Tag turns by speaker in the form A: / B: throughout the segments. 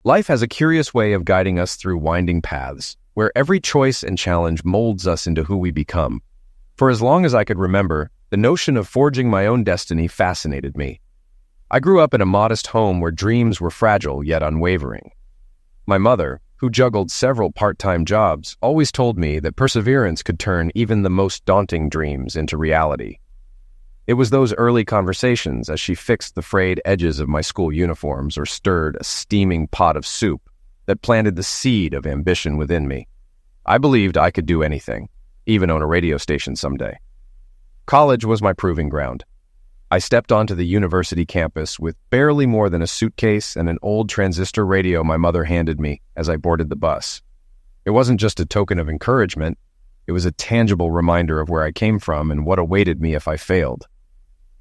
A: Life has a curious way of guiding us through winding paths, where every choice and challenge molds us into who we become. For as long as I could remember, the notion of forging my own destiny fascinated me. I grew up in a modest home where dreams were fragile yet unwavering. My mother, who juggled several part-time jobs, always told me that perseverance could turn even the most daunting dreams into reality. It was those early conversations as she fixed the frayed edges of my school uniforms or stirred a steaming pot of soup that planted the seed of ambition within me. I believed I could do anything, even own a radio station someday. College was my proving ground. I stepped onto the university campus with barely more than a suitcase and an old transistor radio my mother handed me as I boarded the bus. It wasn't just a token of encouragement, it was a tangible reminder of where I came from and what awaited me if I failed.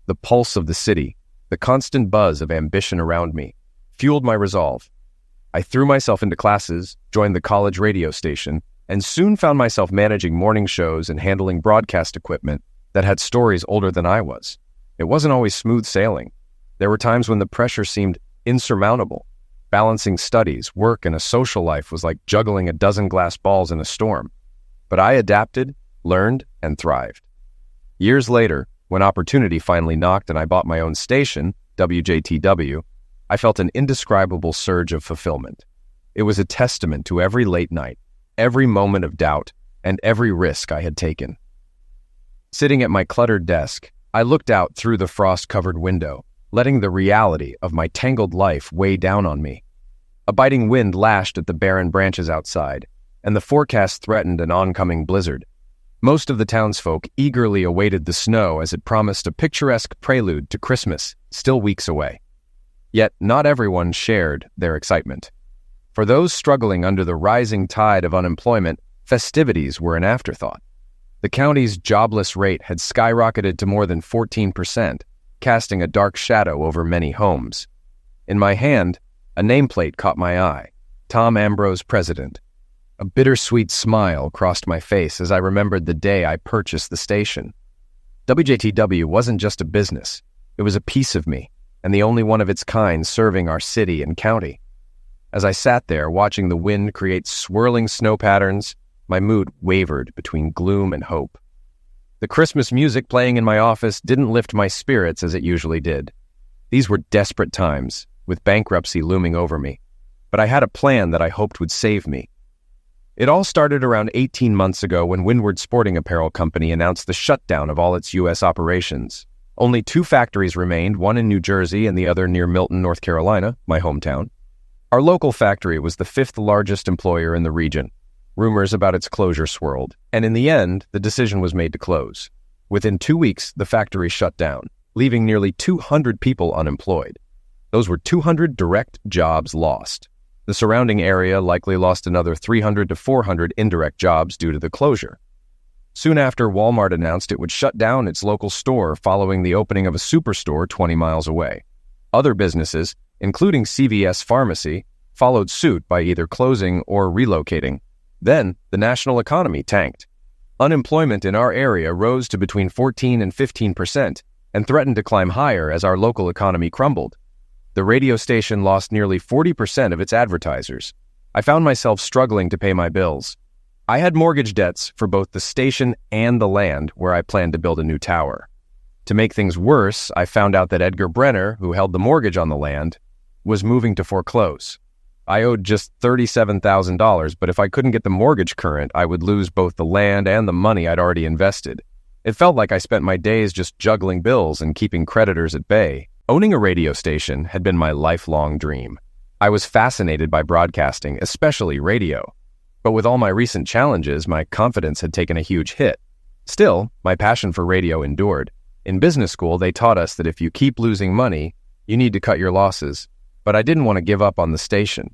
A: The pulse of the city, the constant buzz of ambition around me, fueled my resolve. I threw myself into classes, joined the college radio station, and soon found myself managing morning shows and handling broadcast equipment that had stories older than I was. It wasn't always smooth sailing. There were times when the pressure seemed insurmountable. Balancing studies, work, and a social life was like juggling a dozen glass balls in a storm. But I adapted, learned, and thrived. Years later, when opportunity finally knocked and I bought my own station, WJTW, I felt an indescribable surge of fulfillment. It was a testament to every late night, every moment of doubt, and every risk I had taken. Sitting at my cluttered desk, I looked out through the frost-covered window, letting the reality of my tangled life weigh down on me. A biting wind lashed at the barren branches outside, and the forecast threatened an oncoming blizzard. Most of the townsfolk eagerly awaited the snow as it promised a picturesque prelude to Christmas, still weeks away. Yet not everyone shared their excitement. For those struggling under the rising tide of unemployment, festivities were an afterthought. The county's jobless rate had skyrocketed to more than 14%, casting a dark shadow over many homes. In my hand, a nameplate caught my eye, Tom Ambrose, President. A bittersweet smile crossed my face as I remembered the day I purchased the station. WJTW wasn't just a business. It was a piece of me, and the only one of its kind serving our city and county. As I sat there watching the wind create swirling snow patterns, my mood wavered between gloom and hope. The Christmas music playing in my office didn't lift my spirits as it usually did. These were desperate times, with bankruptcy looming over me, but I had a plan that I hoped would save me. It all started around 18 months ago when Windward Sporting Apparel Company announced the shutdown of all its U.S. operations. Only 2 factories remained, one in New Jersey and the other near Milton, North Carolina, my hometown. Our local factory was the 5th largest employer in the region. Rumors about its closure swirled, and in the end, the decision was made to close. Within 2 weeks, the factory shut down, leaving nearly 200 people unemployed. Those were 200 direct jobs lost. The surrounding area likely lost another 300 to 400 indirect jobs due to the closure. Soon after, Walmart announced it would shut down its local store following the opening of a superstore 20 miles away. Other businesses, including CVS Pharmacy, followed suit by either closing or relocating. Then, the national economy tanked. Unemployment in our area rose to between 14 and 15% and threatened to climb higher as our local economy crumbled. The radio station lost nearly 40% of its advertisers. I found myself struggling to pay my bills. I had mortgage debts for both the station and the land where I planned to build a new tower. To make things worse, I found out that Edgar Brenner, who held the mortgage on the land, was moving to foreclose. I owed just $37,000, but if I couldn't get the mortgage current, I would lose both the land and the money I'd already invested. It felt like I spent my days just juggling bills and keeping creditors at bay. Owning a radio station had been my lifelong dream. I was fascinated by broadcasting, especially radio. But with all my recent challenges, my confidence had taken a huge hit. Still, my passion for radio endured. In business school, they taught us that if you keep losing money, you need to cut your losses. But I didn't want to give up on the station.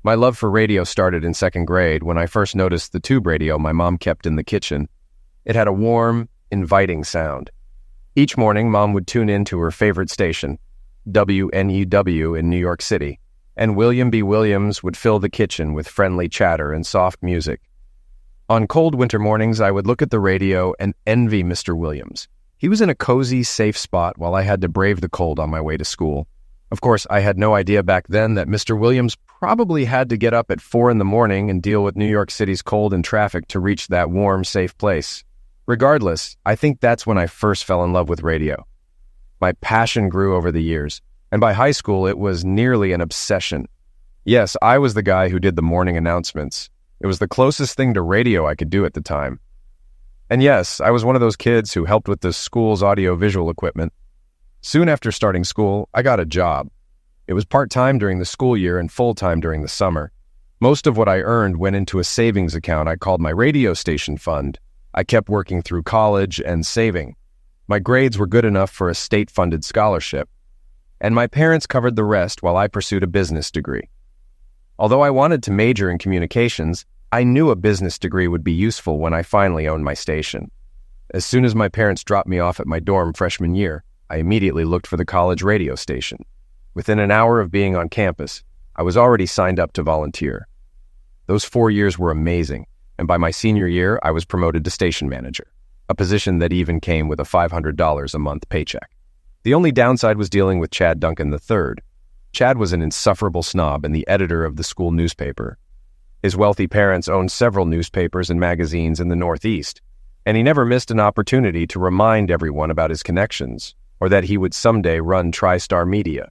A: My love for radio started in 2nd grade when I first noticed the tube radio my mom kept in the kitchen. It had a warm, inviting sound. Each morning, Mom would tune in to her favorite station, WNEW in New York City, and William B. Williams would fill the kitchen with friendly chatter and soft music. On cold winter mornings, I would look at the radio and envy Mr. Williams. He was in a cozy, safe spot while I had to brave the cold on my way to school. Of course, I had no idea back then that Mr. Williams probably had to get up at 4 in the morning and deal with New York City's cold and traffic to reach that warm, safe place. Regardless, I think that's when I first fell in love with radio. My passion grew over the years, and by high school it was nearly an obsession. Yes, I was the guy who did the morning announcements. It was the closest thing to radio I could do at the time. And yes, I was one of those kids who helped with the school's audio-visual equipment. Soon after starting school, I got a job. It was part-time during the school year and full-time during the summer. Most of what I earned went into a savings account I called my radio station fund. I kept working through college and saving. My grades were good enough for a state-funded scholarship, and my parents covered the rest while I pursued a business degree. Although I wanted to major in communications, I knew a business degree would be useful when I finally owned my station. As soon as my parents dropped me off at my dorm freshman year, I immediately looked for the college radio station. Within an hour of being on campus, I was already signed up to volunteer. Those 4 years were amazing, and by my senior year, I was promoted to station manager, a position that even came with a $500 a month paycheck. The only downside was dealing with Chad Duncan III. Chad was an insufferable snob and the editor of the school newspaper. His wealthy parents owned several newspapers and magazines in the Northeast, and he never missed an opportunity to remind everyone about his connections, or that he would someday run TriStar Media.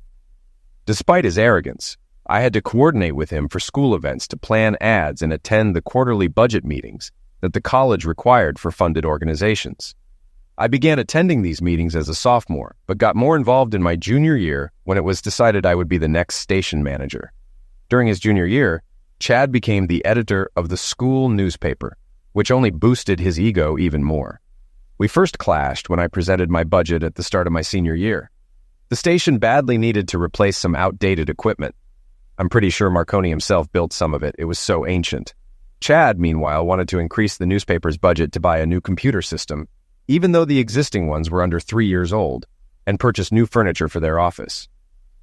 A: Despite his arrogance, I had to coordinate with him for school events to plan ads and attend the quarterly budget meetings that the college required for funded organizations. I began attending these meetings as a sophomore, but got more involved in my junior year when it was decided I would be the next station manager. During his junior year, Chad became the editor of the school newspaper, which only boosted his ego even more. We first clashed when I presented my budget at the start of my senior year. The station badly needed to replace some outdated equipment. I'm pretty sure Marconi himself built some of it. It was so ancient. Chad, meanwhile, wanted to increase the newspaper's budget to buy a new computer system, even though the existing ones were under 3 years old, and purchase new furniture for their office.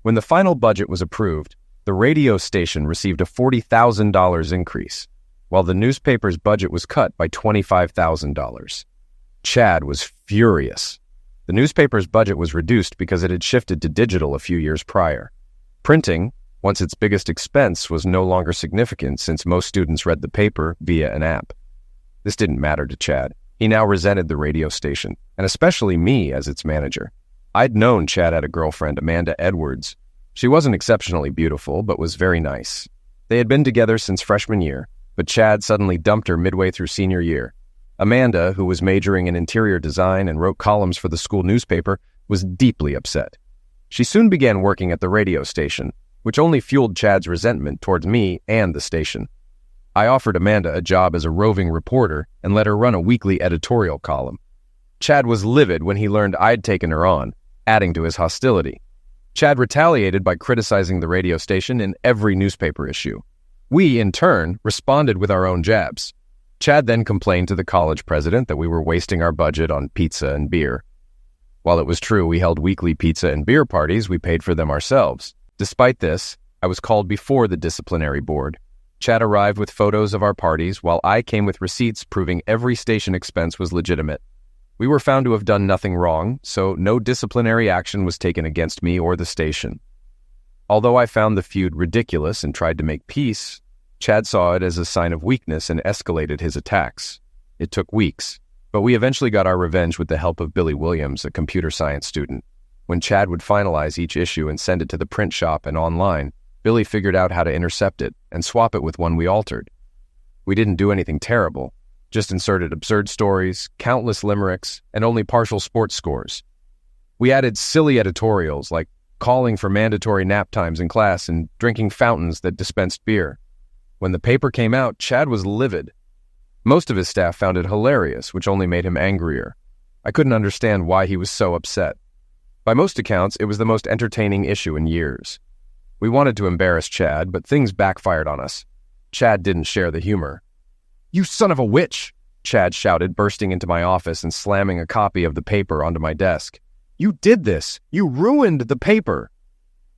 A: When the final budget was approved, the radio station received a $40,000 increase, while the newspaper's budget was cut by $25,000. Chad was furious. The newspaper's budget was reduced because it had shifted to digital a few years prior. Printing, once its biggest expense, was no longer significant since most students read the paper via an app. This didn't matter to Chad. He now resented the radio station, and especially me as its manager. I'd known Chad had a girlfriend, Amanda Edwards. She wasn't exceptionally beautiful, but was very nice. They had been together since freshman year, but Chad suddenly dumped her midway through senior year. Amanda, who was majoring in interior design and wrote columns for the school newspaper, was deeply upset. She soon began working at the radio station, which only fueled Chad's resentment towards me and the station. I offered Amanda a job as a roving reporter and let her run a weekly editorial column. Chad was livid when he learned I'd taken her on, adding to his hostility. Chad retaliated by criticizing the radio station in every newspaper issue. We, in turn, responded with our own jabs. Chad then complained to the college president that we were wasting our budget on pizza and beer. While it was true we held weekly pizza and beer parties, we paid for them ourselves. Despite this, I was called before the disciplinary board. Chad arrived with photos of our parties, while I came with receipts proving every station expense was legitimate. We were found to have done nothing wrong, so no disciplinary action was taken against me or the station. Although I found the feud ridiculous and tried to make peace, Chad saw it as a sign of weakness and escalated his attacks. It took weeks, but we eventually got our revenge with the help of Billy Williams, a computer science student. When Chad would finalize each issue and send it to the print shop and online, Billy figured out how to intercept it and swap it with one we altered. We didn't do anything terrible, just inserted absurd stories, countless limericks, and only partial sports scores. We added silly editorials like calling for mandatory nap times in class and drinking fountains that dispensed beer. When the paper came out, Chad was livid. Most of his staff found it hilarious, which only made him angrier. I couldn't understand why he was so upset. By most accounts, it was the most entertaining issue in years. We wanted to embarrass Chad, but things backfired on us. Chad didn't share the humor. "You son of a witch!" Chad shouted, bursting into my office and slamming a copy of the paper onto my desk. "You did this! You ruined the paper!"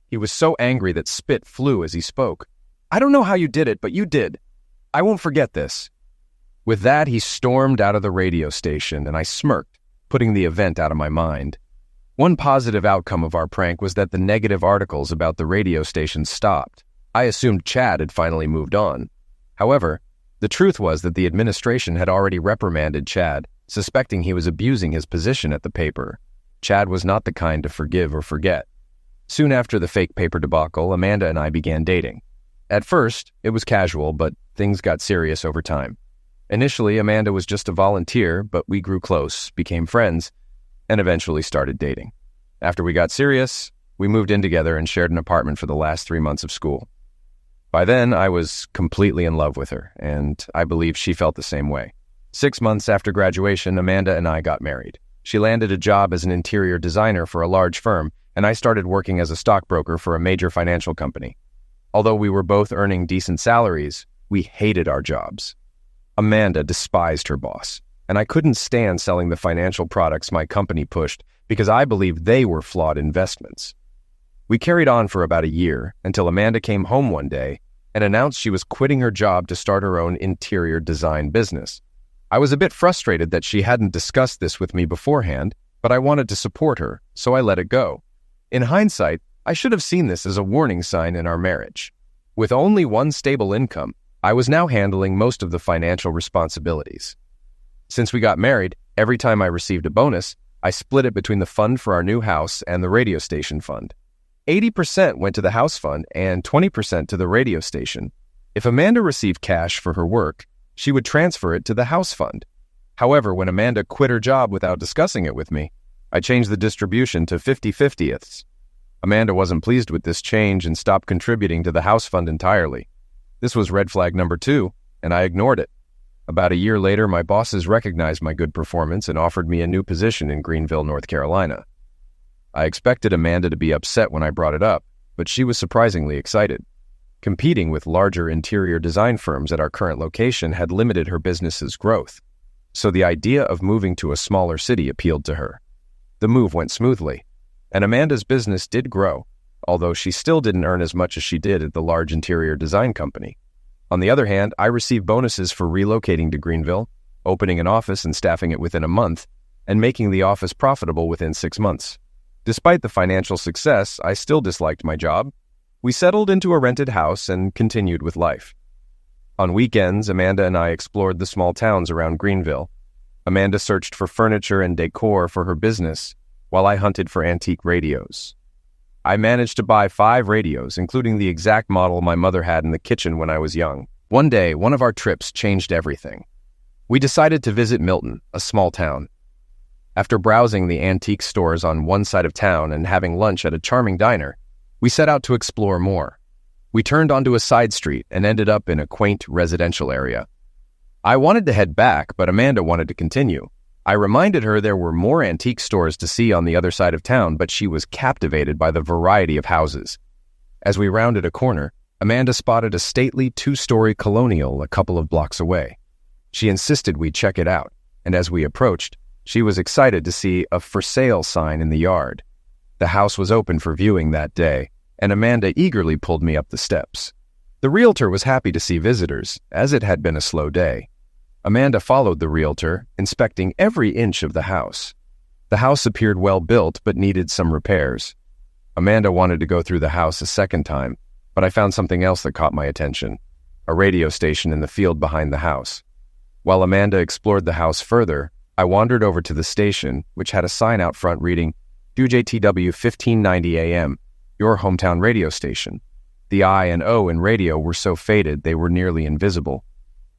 A: He was so angry that spit flew as he spoke. "I don't know how you did it, but you did. I won't forget this." With that, he stormed out of the radio station, and I smirked, putting the event out of my mind. One positive outcome of our prank was that the negative articles about the radio station stopped. I assumed Chad had finally moved on. However, the truth was that the administration had already reprimanded Chad, suspecting he was abusing his position at the paper. Chad was not the kind to forgive or forget. Soon after the fake paper debacle, Amanda and I began dating. At first, it was casual, but things got serious over time. Initially, Amanda was just a volunteer, but we grew close, became friends, and eventually started dating. After we got serious, we moved in together and shared an apartment for the last 3 months of school. By then, I was completely in love with her, and I believe she felt the same way. 6 months after graduation, Amanda and I got married. She landed a job as an interior designer for a large firm, and I started working as a stockbroker for a major financial company. Although we were both earning decent salaries, we hated our jobs. Amanda despised her boss, and I couldn't stand selling the financial products my company pushed because I believed they were flawed investments. We carried on for about a year until Amanda came home one day and announced she was quitting her job to start her own interior design business. I was a bit frustrated that she hadn't discussed this with me beforehand, but I wanted to support her, so I let it go. In hindsight, I should have seen this as a warning sign in our marriage. With only one stable income, I was now handling most of the financial responsibilities. Since we got married, every time I received a bonus, I split it between the fund for our new house and the radio station fund. 80% went to the house fund and 20% to the radio station. If Amanda received cash for her work, she would transfer it to the house fund. However, when Amanda quit her job without discussing it with me, I changed the distribution to 50-50ths. Amanda wasn't pleased with this change and stopped contributing to the house fund entirely. This was red flag number 2, and I ignored it. About a year later, my bosses recognized my good performance and offered me a new position in Greenville, North Carolina. I expected Amanda to be upset when I brought it up, but she was surprisingly excited. Competing with larger interior design firms at our current location had limited her business's growth, so the idea of moving to a smaller city appealed to her. The move went smoothly, and Amanda's business did grow, although she still didn't earn as much as she did at the large interior design company. On the other hand, I received bonuses for relocating to Greenville, opening an office and staffing it within a month, and making the office profitable within 6 months. Despite the financial success, I still disliked my job. We settled into a rented house and continued with life. On weekends, Amanda and I explored the small towns around Greenville. Amanda searched for furniture and decor for her business, while I hunted for antique radios. I managed to buy 5 radios, including the exact model my mother had in the kitchen when I was young. One day, one of our trips changed everything. We decided to visit Milton, a small town. After browsing the antique stores on one side of town and having lunch at a charming diner, we set out to explore more. We turned onto a side street and ended up in a quaint residential area. I wanted to head back, but Amanda wanted to continue. I reminded her there were more antique stores to see on the other side of town, but she was captivated by the variety of houses. As we rounded a corner, Amanda spotted a stately 2-story colonial a couple of blocks away. She insisted we check it out, and as we approached, she was excited to see a for sale sign in the yard. The house was open for viewing that day, and Amanda eagerly pulled me up the steps. The realtor was happy to see visitors, as it had been a slow day. Amanda followed the realtor, inspecting every inch of the house. The house appeared well built, but needed some repairs. Amanda wanted to go through the house a second time, but I found something else that caught my attention: a radio station in the field behind the house. While Amanda explored the house further, I wandered over to the station, which had a sign out front reading, WJTW 1590 AM, your hometown radio station. The I and O in radio were so faded they were nearly invisible.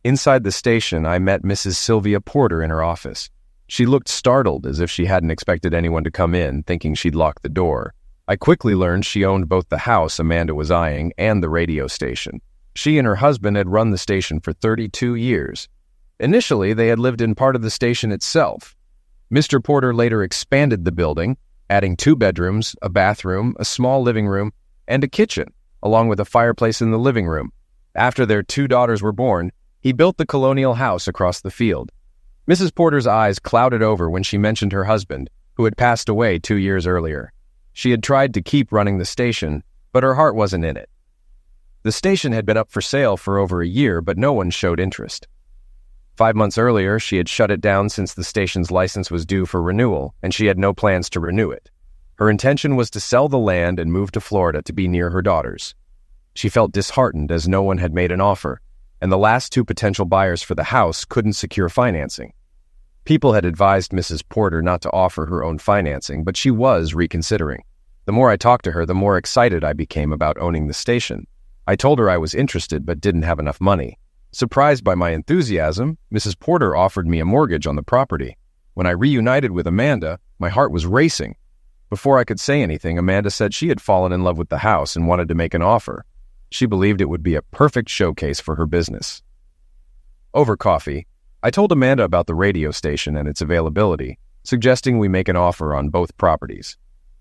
A: Inside the station, I met Mrs. Sylvia Porter in her office. She looked startled, as if she hadn't expected anyone to come in, thinking she'd locked the door. I quickly learned she owned both the house Amanda was eyeing and the radio station. She and her husband had run the station for 32 years. Initially, they had lived in part of the station itself. Mr. Porter later expanded the building, adding 2 bedrooms, a bathroom, a small living room, and a kitchen, along with a fireplace in the living room. After their 2 daughters were born, he built the colonial house across the field. Mrs. Porter's eyes clouded over when she mentioned her husband, who had passed away 2 years earlier. She had tried to keep running the station, but her heart wasn't in it. The station had been up for sale for over a year, but no one showed interest. 5 months earlier, she had shut it down since the station's license was due for renewal, and she had no plans to renew it. Her intention was to sell the land and move to Florida to be near her daughters. She felt disheartened as no one had made an offer, and the last two potential buyers for the house couldn't secure financing. People had advised Mrs. Porter not to offer her own financing, but she was reconsidering. The more I talked to her, the more excited I became about owning the station. I told her I was interested but didn't have enough money. Surprised by my enthusiasm, Mrs. Porter offered me a mortgage on the property. When I reunited with Amanda, my heart was racing. Before I could say anything, Amanda said she had fallen in love with the house and wanted to make an offer. She believed it would be a perfect showcase for her business. Over coffee, I told Amanda about the radio station and its availability, suggesting we make an offer on both properties.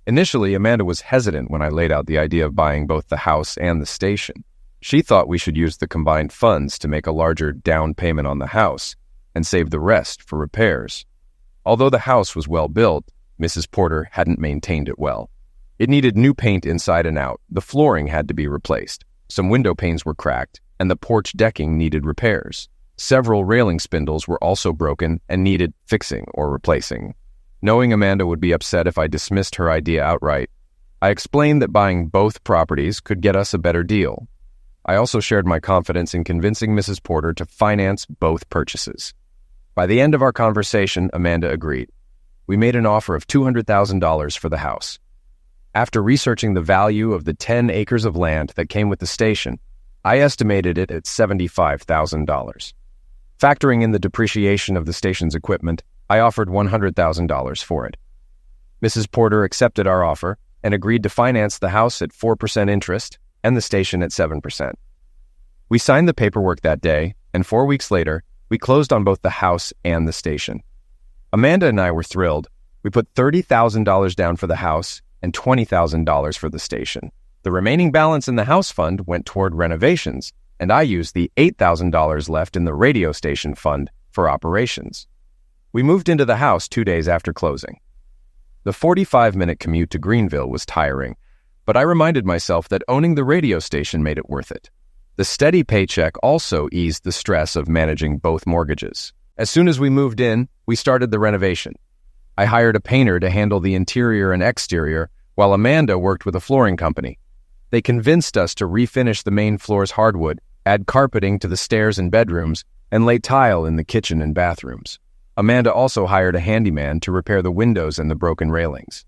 A: Initially, Amanda was hesitant when I laid out the idea of buying both the house and the station. She thought we should use the combined funds to make a larger down payment on the house and save the rest for repairs. Although the house was well built, Mrs. Porter hadn't maintained it well. It needed new paint inside and out, the flooring had to be replaced, some window panes were cracked, and the porch decking needed repairs. Several railing spindles were also broken and needed fixing or replacing. Knowing Amanda would be upset if I dismissed her idea outright, I explained that buying both properties could get us a better deal. I also shared my confidence in convincing Mrs. Porter to finance both purchases. By the end of our conversation, Amanda agreed. We made an offer of $200,000 for the house. After researching the value of the 10 acres of land that came with the station, I estimated it at $75,000. Factoring in the depreciation of the station's equipment, I offered $100,000 for it. Mrs. Porter accepted our offer and agreed to finance the house at 4% interest and the station at 7%. We signed the paperwork that day, and 4 weeks later, we closed on both the house and the station. Amanda and I were thrilled. We put $30,000 down for the house and $20,000 for the station. The remaining balance in the house fund went toward renovations, and I used the $8,000 left in the radio station fund for operations. We moved into the house 2 days after closing. The 45-minute commute to Greenville was tiring, but I reminded myself that owning the radio station made it worth it. The steady paycheck also eased the stress of managing both mortgages. As soon as we moved in, we started the renovation. I hired a painter to handle the interior and exterior, while Amanda worked with a flooring company. They convinced us to refinish the main floor's hardwood, add carpeting to the stairs and bedrooms, and lay tile in the kitchen and bathrooms. Amanda also hired a handyman to repair the windows and the broken railings.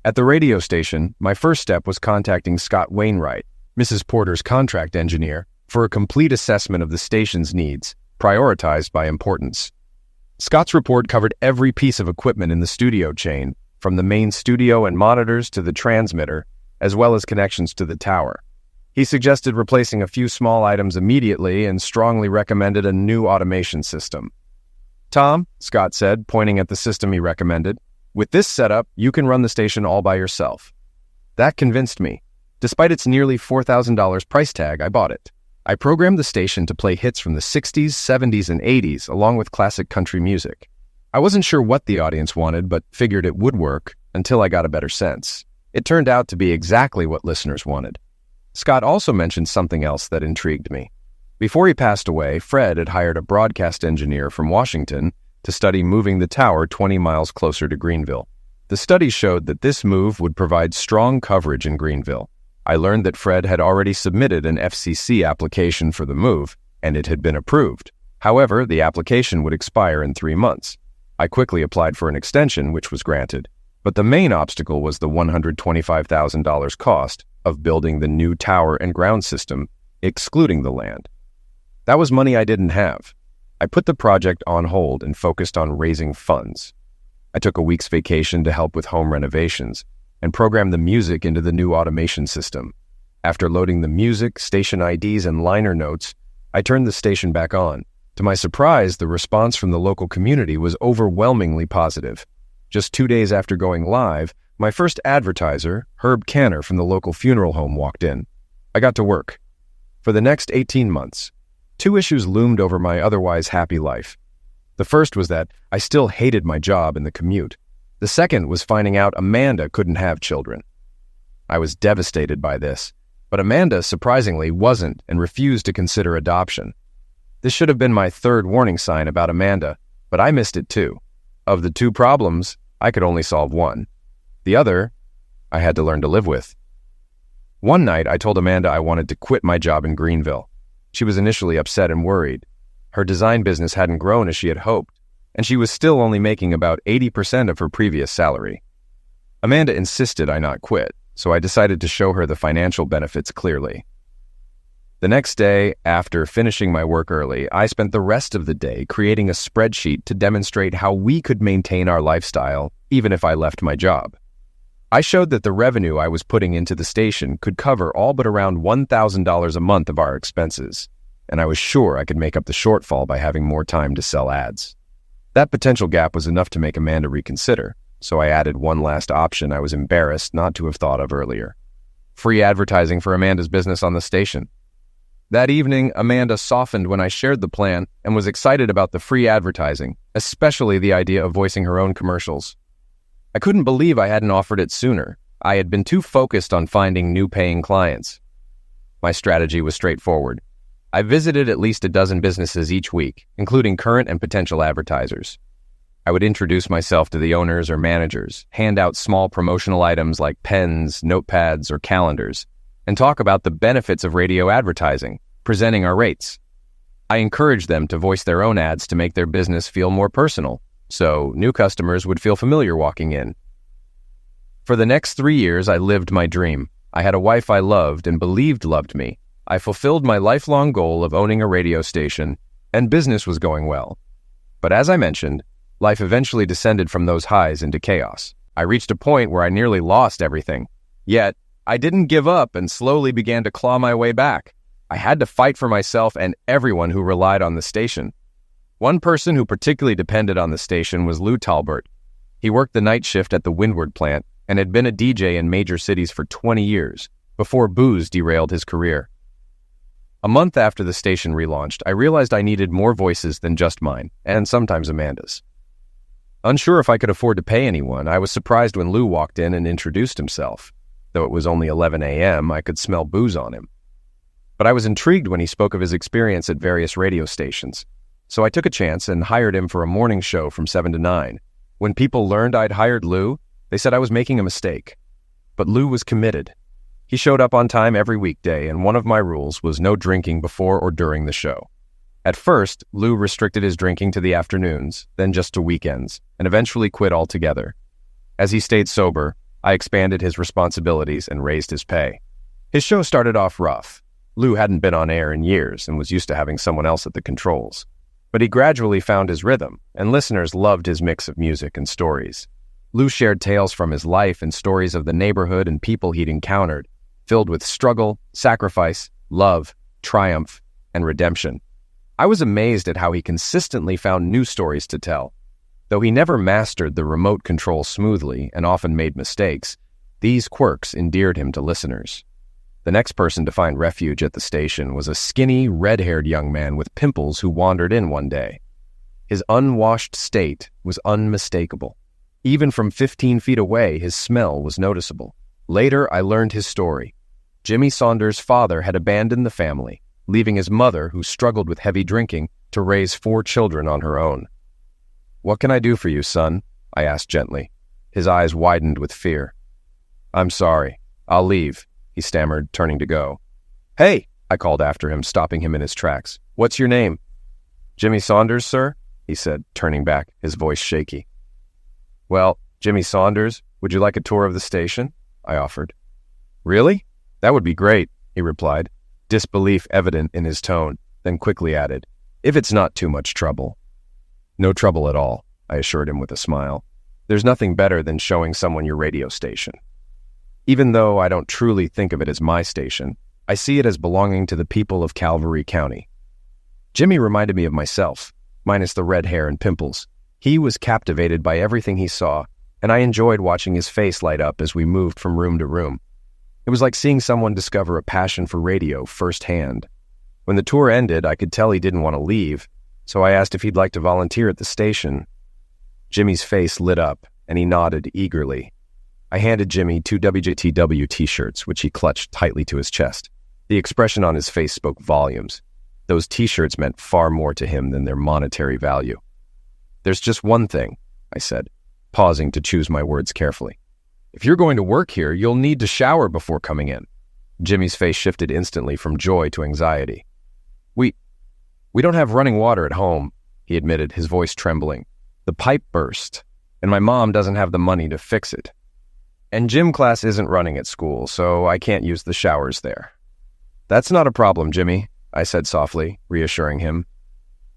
A: At the radio station, my first step was contacting Scott Wainwright, Mrs. Porter's contract engineer, for a complete assessment of the station's needs, prioritized by importance. Scott's report covered every piece of equipment in the studio chain, from the main studio and monitors to the transmitter, as well as connections to the tower. He suggested replacing a few small items immediately and strongly recommended a new automation system. "Tom," Scott said, pointing at the system he recommended, "with this setup, you can run the station all by yourself." That convinced me. Despite its nearly $4,000 price tag, I bought it. I programmed the station to play hits from the 60s, 70s, and 80s, along with classic country music. I wasn't sure what the audience wanted, but figured it would work until I got a better sense. It turned out to be exactly what listeners wanted. Scott also mentioned something else that intrigued me. Before he passed away, Fred had hired a broadcast engineer from Washington to study moving the tower 20 miles closer to Greenville. The study showed that this move would provide strong coverage in Greenville. I learned that Fred had already submitted an FCC application for the move, and it had been approved. However, the application would expire in 3 months. I quickly applied for an extension, which was granted. But the main obstacle was the $125,000 cost of building the new tower and ground system, excluding the land. That was money I didn't have. I put the project on hold and focused on raising funds. I took a week's vacation to help with home renovations and programmed the music into the new automation system. After loading the music, station IDs, and liner notes, I turned the station back on. To my surprise, the response from the local community was overwhelmingly positive. Just 2 days after going live, my first advertiser, Herb Canner from the local funeral home, walked in. I got to work. For the next 18 months, 2 issues loomed over my otherwise happy life. The first was that I still hated my job and the commute. The second was finding out Amanda couldn't have children. I was devastated by this, but Amanda surprisingly wasn't and refused to consider adoption. This should have been my third warning sign about Amanda, but I missed it too. Of the 2 problems, I could only solve one. The other I had to learn to live with. One night, I told Amanda I wanted to quit my job in Greenville. She was initially upset and worried. Her design business hadn't grown as she had hoped, and she was still only making about 80% of her previous salary. Amanda insisted I not quit, so I decided to show her the financial benefits clearly. The next day, after finishing my work early, I spent the rest of the day creating a spreadsheet to demonstrate how we could maintain our lifestyle even if I left my job. I showed that the revenue I was putting into the station could cover all but around $1,000 a month of our expenses, and I was sure I could make up the shortfall by having more time to sell ads. That potential gap was enough to make Amanda reconsider, so I added one last option I was embarrassed not to have thought of earlier: free advertising for Amanda's business on the station. That evening, Amanda softened when I shared the plan and was excited about the free advertising, especially the idea of voicing her own commercials. I couldn't believe I hadn't offered it sooner. I had been too focused on finding new paying clients. My strategy was straightforward. I visited at least a dozen businesses each week, including current and potential advertisers. I would introduce myself to the owners or managers, hand out small promotional items like pens, notepads, or calendars, and talk about the benefits of radio advertising, presenting our rates. I encouraged them to voice their own ads to make their business feel more personal, so new customers would feel familiar walking in. For the next 3 years, I lived my dream. I had a wife I loved and believed loved me. I fulfilled my lifelong goal of owning a radio station, and business was going well. But as I mentioned, life eventually descended from those highs into chaos. I reached a point where I nearly lost everything. Yet, I didn't give up and slowly began to claw my way back. I had to fight for myself and everyone who relied on the station. One person who particularly depended on the station was Lou Talbert. He worked the night shift at the Windward plant and had been a DJ in major cities for 20 years, before booze derailed his career. A month after the station relaunched, I realized I needed more voices than just mine, and sometimes Amanda's. Unsure if I could afford to pay anyone, I was surprised when Lou walked in and introduced himself. Though it was only 11 a.m., I could smell booze on him. But I was intrigued when he spoke of his experience at various radio stations. So I took a chance and hired him for a morning show from 7 to 9. When people learned I'd hired Lou, they said I was making a mistake. But Lou was committed. He showed up on time every weekday, and one of my rules was no drinking before or during the show. At first, Lou restricted his drinking to the afternoons, then just to weekends, and eventually quit altogether. As he stayed sober, I expanded his responsibilities and raised his pay. His show started off rough. Lou hadn't been on air in years and was used to having someone else at the controls. But he gradually found his rhythm, and listeners loved his mix of music and stories. Lou shared tales from his life and stories of the neighborhood and people he'd encountered, filled with struggle, sacrifice, love, triumph, and redemption. I was amazed at how he consistently found new stories to tell. Though he never mastered the remote control smoothly and often made mistakes, these quirks endeared him to listeners. The next person to find refuge at the station was a skinny, red-haired young man with pimples who wandered in one day. His unwashed state was unmistakable. Even from 15 feet away, his smell was noticeable. Later, I learned his story. Jimmy Saunders' father had abandoned the family, leaving his mother, who struggled with heavy drinking, to raise 4 children on her own. "What can I do for you, son?" I asked gently. His eyes widened with fear. "I'm sorry. I'll leave," he stammered, turning to go. "Hey!" I called after him, stopping him in his tracks. "What's your name?" "Jimmy Saunders, sir," he said, turning back, his voice shaky. "Well, Jimmy Saunders, would you like a tour of the station?" I offered. "Really? That would be great," he replied, disbelief evident in his tone, then quickly added, "if it's not too much trouble." "No trouble at all," I assured him with a smile. "There's nothing better than showing someone your radio station. Even though I don't truly think of it as my station, I see it as belonging to the people of Calvary County." Jimmy reminded me of myself, minus the red hair and pimples. He was captivated by everything he saw, and I enjoyed watching his face light up as we moved from room to room. It was like seeing someone discover a passion for radio firsthand. When the tour ended, I could tell he didn't want to leave, so I asked if he'd like to volunteer at the station. Jimmy's face lit up, and he nodded eagerly. I handed Jimmy 2 WJTW t-shirts, which he clutched tightly to his chest. The expression on his face spoke volumes. Those t-shirts meant far more to him than their monetary value. "There's just one thing," I said, pausing to choose my words carefully. If you're going to work here, you'll need to shower before coming in. Jimmy's face shifted instantly from joy to anxiety. We don't have running water at home, he admitted, his voice trembling. The pipe burst, and my mom doesn't have the money to fix it. And gym class isn't running at school, so I can't use the showers there. That's not a problem, Jimmy, I said softly, reassuring him.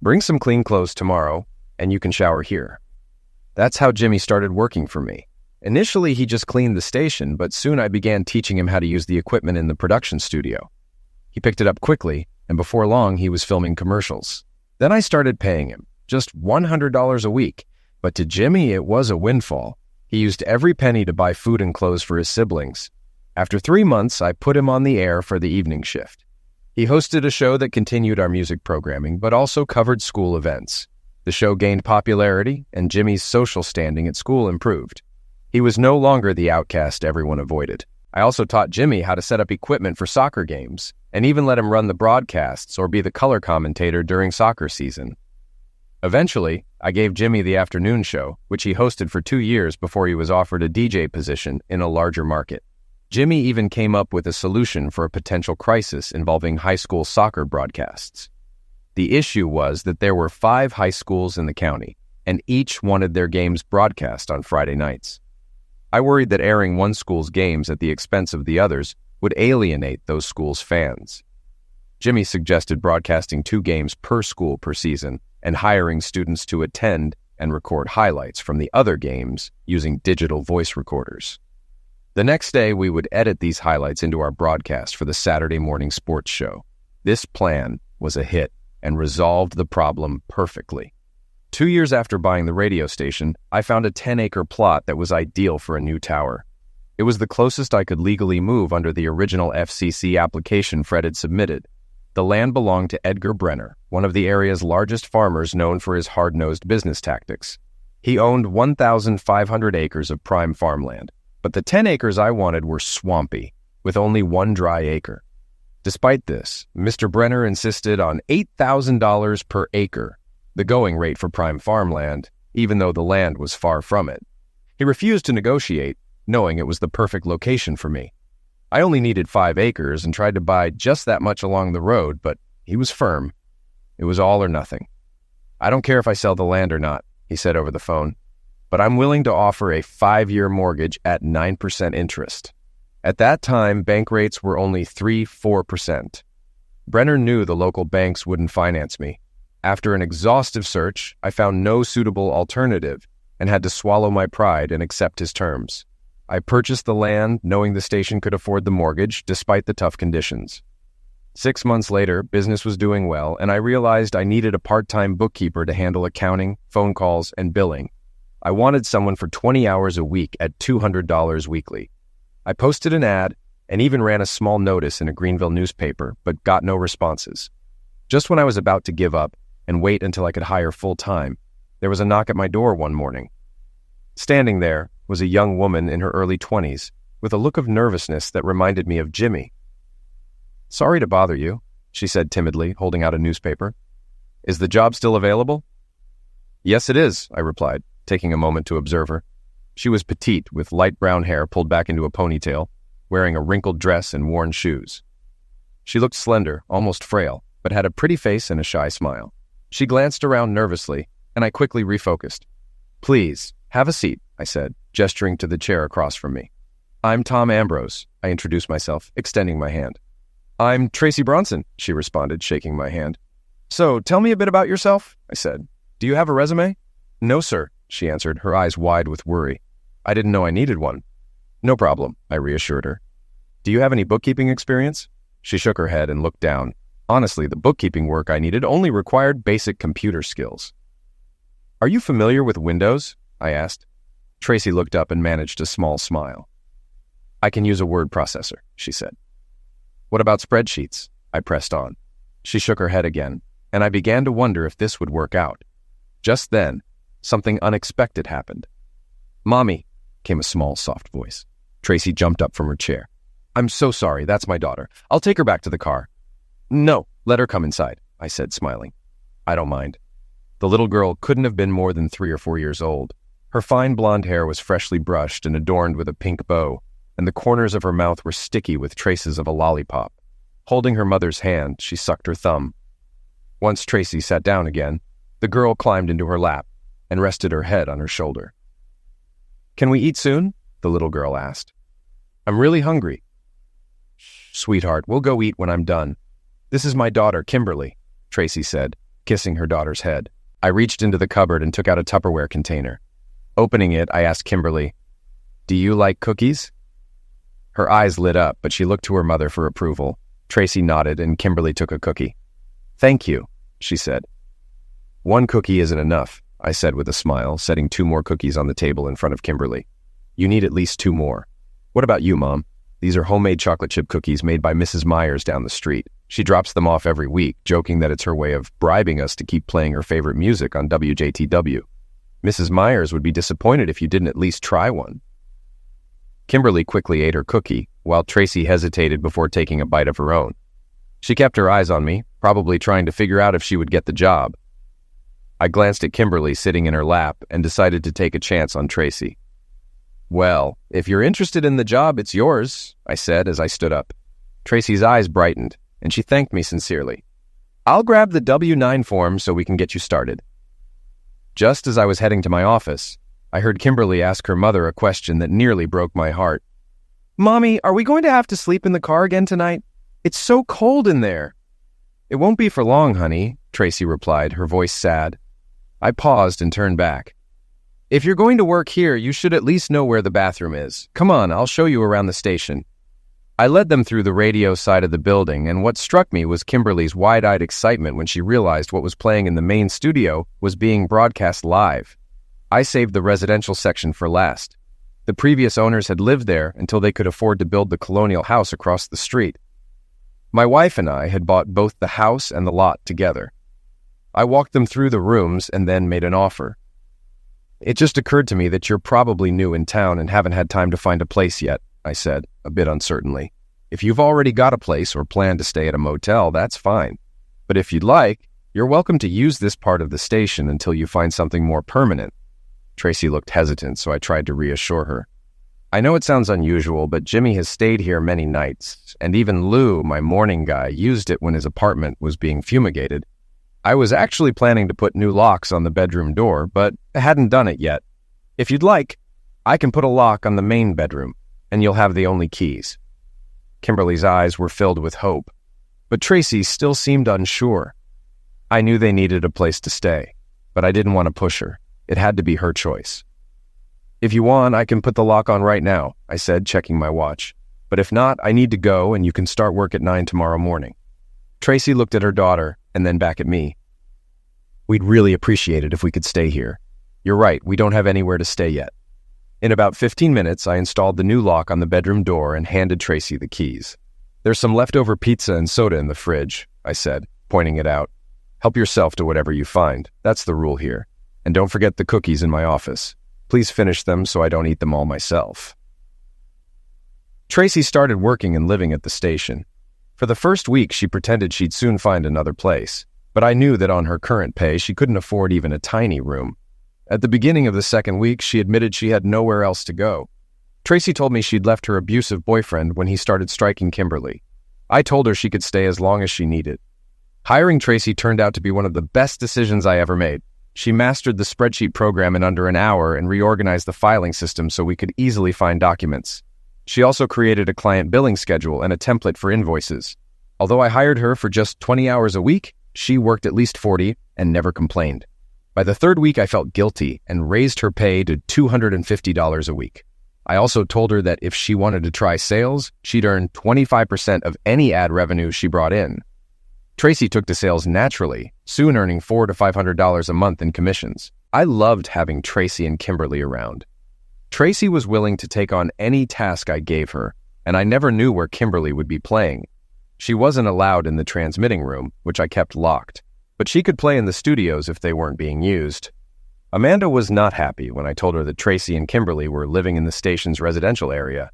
A: Bring some clean clothes tomorrow, and you can shower here. That's how Jimmy started working for me. Initially, he just cleaned the station, but soon I began teaching him how to use the equipment in the production studio. He picked it up quickly, and before long, he was filming commercials. Then I started paying him, just $100 a week, but to Jimmy, it was a windfall. He used every penny to buy food and clothes for his siblings. After 3 months, I put him on the air for the evening shift. He hosted a show that continued our music programming, but also covered school events. The show gained popularity, and Jimmy's social standing at school improved. He was no longer the outcast everyone avoided. I also taught Jimmy how to set up equipment for soccer games, and even let him run the broadcasts or be the color commentator during soccer season. Eventually, I gave Jimmy the afternoon show, which he hosted for 2 years before he was offered a DJ position in a larger market. Jimmy even came up with a solution for a potential crisis involving high school soccer broadcasts. The issue was that there were 5 high schools in the county, and each wanted their games broadcast on Friday nights. I worried that airing one school's games at the expense of the others would alienate those schools' fans. Jimmy suggested broadcasting 2 games per school per season and hiring students to attend and record highlights from the other games using digital voice recorders. The next day, we would edit these highlights into our broadcast for the Saturday morning sports show. This plan was a hit and resolved the problem perfectly. 2 years after buying the radio station, I found a 10-acre plot that was ideal for a new tower. It was the closest I could legally move under the original FCC application Fred had submitted. The land belonged to Edgar Brenner, one of the area's largest farmers known for his hard-nosed business tactics. He owned 1,500 acres of prime farmland, but the 10 acres I wanted were swampy, with only 1 dry acre. Despite this, Mr. Brenner insisted on $8,000 per acre, the going rate for prime farmland, even though the land was far from it. He refused to negotiate, knowing it was the perfect location for me. I only needed 5 acres and tried to buy just that much along the road, but he was firm. It was all or nothing. I don't care if I sell the land or not, he said over the phone, but I'm willing to offer a 5-year mortgage at 9% interest. At that time, bank rates were only 3-4%. Brenner knew the local banks wouldn't finance me. After an exhaustive search, I found no suitable alternative and had to swallow my pride and accept his terms. I purchased the land knowing the station could afford the mortgage despite the tough conditions. 6 months later, business was doing well, and I realized I needed a part-time bookkeeper to handle accounting, phone calls, and billing. I wanted someone for 20 hours a week at $200 weekly. I posted an ad and even ran a small notice in a Greenville newspaper, but got no responses. Just when I was about to give up and wait until I could hire full-time, there was a knock at my door one morning. Standing there was a young woman in her early 20s with a look of nervousness that reminded me of Jimmy. "Sorry to bother you," she said timidly, holding out a newspaper. "Is the job still available?" "Yes, it is," I replied, taking a moment to observe her. She was petite, with light brown hair pulled back into a ponytail, wearing a wrinkled dress and worn shoes. She looked slender, almost frail, but had a pretty face and a shy smile. She glanced around nervously, and I quickly refocused. "Please, have a seat," I said, gesturing to the chair across from me. "I'm Tom Ambrose," I introduced myself, extending my hand. "I'm Tracy Bronson," she responded, shaking my hand. "So, tell me a bit about yourself," I said. "Do you have a resume?" "No, sir," she answered, her eyes wide with worry. "I didn't know I needed one." "No problem," I reassured her. "Do you have any bookkeeping experience?" She shook her head and looked down. Honestly, the bookkeeping work I needed only required basic computer skills. "Are you familiar with Windows?" I asked. Tracy looked up and managed a small smile. "I can use a word processor," she said. "What about spreadsheets?" I pressed on. She shook her head again, and I began to wonder if this would work out. Just then, something unexpected happened. "Mommy," came a small, soft voice. Tracy jumped up from her chair. "I'm so sorry, that's my daughter. I'll take her back to the car." "No, let her come inside," I said, smiling. "I don't mind." The little girl couldn't have been more than 3 or 4 years old. Her fine blonde hair was freshly brushed and adorned with a pink bow, and the corners of her mouth were sticky with traces of a lollipop. Holding her mother's hand, she sucked her thumb. Once Tracy sat down again, the girl climbed into her lap and rested her head on her shoulder. "Can we eat soon?" the little girl asked. "I'm really hungry." "Sweetheart, we'll go eat when I'm done. This is my daughter, Kimberly," Tracy said, kissing her daughter's head. I reached into the cupboard and took out a Tupperware container. Opening it, I asked Kimberly, "Do you like cookies?" Her eyes lit up, but she looked to her mother for approval. Tracy nodded, and Kimberly took a cookie. "Thank you," she said. "One cookie isn't enough," I said with a smile, setting 2 more cookies on the table in front of Kimberly. "You need at least 2 more. What about you, Mom? These are homemade chocolate chip cookies made by Mrs. Myers down the street. She drops them off every week, joking that it's her way of bribing us to keep playing her favorite music on WJTW. Mrs. Myers would be disappointed if you didn't at least try one." Kimberly quickly ate her cookie, while Tracy hesitated before taking a bite of her own. She kept her eyes on me, probably trying to figure out if she would get the job. I glanced at Kimberly sitting in her lap and decided to take a chance on Tracy. "Well, if you're interested in the job, it's yours," I said as I stood up. Tracy's eyes brightened, and she thanked me sincerely. "I'll grab the W-9 form so we can get you started." Just as I was heading to my office, I heard Kimberly ask her mother a question that nearly broke my heart. "Mommy, are we going to have to sleep in the car again tonight? It's so cold in there." "It won't be for long, honey," Tracy replied, her voice sad. I paused and turned back. "If you're going to work here, you should at least know where the bathroom is. Come on, I'll show you around the station." I led them through the radio side of the building, and what struck me was Kimberly's wide-eyed excitement when she realized what was playing in the main studio was being broadcast live. I saved the residential section for last. The previous owners had lived there until they could afford to build the colonial house across the street. My wife and I had bought both the house and the lot together. I walked them through the rooms and then made an offer. "It just occurred to me that you're probably new in town and haven't had time to find a place yet," I said, a bit uncertainly. "If you've already got a place or plan to stay at a motel, that's fine. But if you'd like, you're welcome to use this part of the station until you find something more permanent." Tracy looked hesitant, so I tried to reassure her. "I know it sounds unusual, but Jimmy has stayed here many nights, and even Lou, my morning guy, used it when his apartment was being fumigated. I was actually planning to put new locks on the bedroom door, but I hadn't done it yet. If you'd like, I can put a lock on the main bedroom, and you'll have the only keys." Kimberly's eyes were filled with hope, but Tracy still seemed unsure. I knew they needed a place to stay, but I didn't want to push her. It had to be her choice. "If you want, I can put the lock on right now," I said, checking my watch. "But if not, I need to go, and you can start work at 9 tomorrow morning." Tracy looked at her daughter and then back at me. "We'd really appreciate it if we could stay here. You're right, we don't have anywhere to stay yet." In about 15 minutes, I installed the new lock on the bedroom door and handed Tracy the keys. "There's some leftover pizza and soda in the fridge," I said, pointing it out. "Help yourself to whatever you find. That's the rule here. And don't forget the cookies in my office. Please finish them so I don't eat them all myself." Tracy started working and living at the station. For the first week, she pretended she'd soon find another place, but I knew that on her current pay, she couldn't afford even a tiny room. At the beginning of the second week, she admitted she had nowhere else to go. Tracy told me she'd left her abusive boyfriend when he started striking Kimberly. I told her she could stay as long as she needed. Hiring Tracy turned out to be one of the best decisions I ever made. She mastered the spreadsheet program in under an hour and reorganized the filing system so we could easily find documents. She also created a client billing schedule and a template for invoices. Although I hired her for just 20 hours a week, she worked at least 40 and never complained. By the third week, I felt guilty and raised her pay to $250 a week. I also told her that if she wanted to try sales, she'd earn 25% of any ad revenue she brought in. Tracy took to sales naturally, soon earning $400 to $500 a month in commissions. I loved having Tracy and Kimberly around. Tracy was willing to take on any task I gave her, and I never knew where Kimberly would be playing. She wasn't allowed in the transmitting room, which I kept locked, but she could play in the studios if they weren't being used. Amanda was not happy when I told her that Tracy and Kimberly were living in the station's residential area.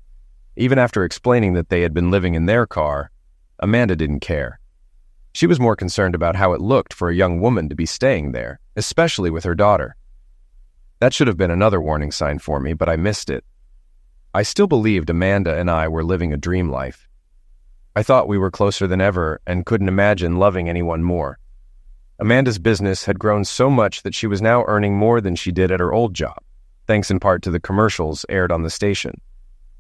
A: Even after explaining that they had been living in their car, Amanda didn't care. She was more concerned about how it looked for a young woman to be staying there, especially with her daughter. That should have been another warning sign for me, but I missed it. I still believed Amanda and I were living a dream life. I thought we were closer than ever and couldn't imagine loving anyone more. Amanda's business had grown so much that she was now earning more than she did at her old job, thanks in part to the commercials aired on the station.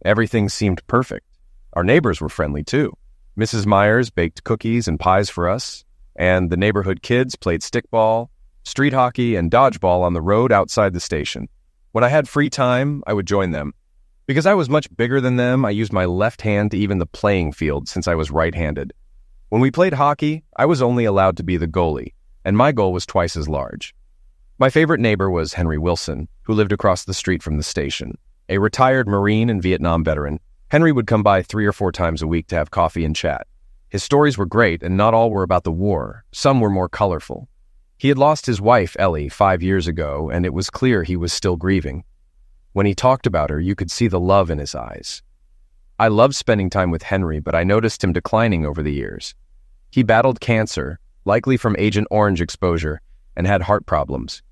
A: Everything seemed perfect. Our neighbors were friendly too. Mrs. Myers baked cookies and pies for us, and the neighborhood kids played stickball, street hockey, and dodgeball on the road outside the station. When I had free time, I would join them. Because I was much bigger than them, I used my left hand to even the playing field since I was right-handed. When we played hockey, I was only allowed to be the goalie, and my goal was twice as large. My favorite neighbor was Henry Wilson, who lived across the street from the station. A retired Marine and Vietnam veteran, Henry would come by 3 or 4 times a week to have coffee and chat. His stories were great, and not all were about the war. Some were more colorful. He had lost his wife, Ellie, 5 years ago, and it was clear he was still grieving. When he talked about her, you could see the love in his eyes. I loved spending time with Henry, but I noticed him declining over the years. He battled cancer, likely from Agent Orange exposure, and had heart problems.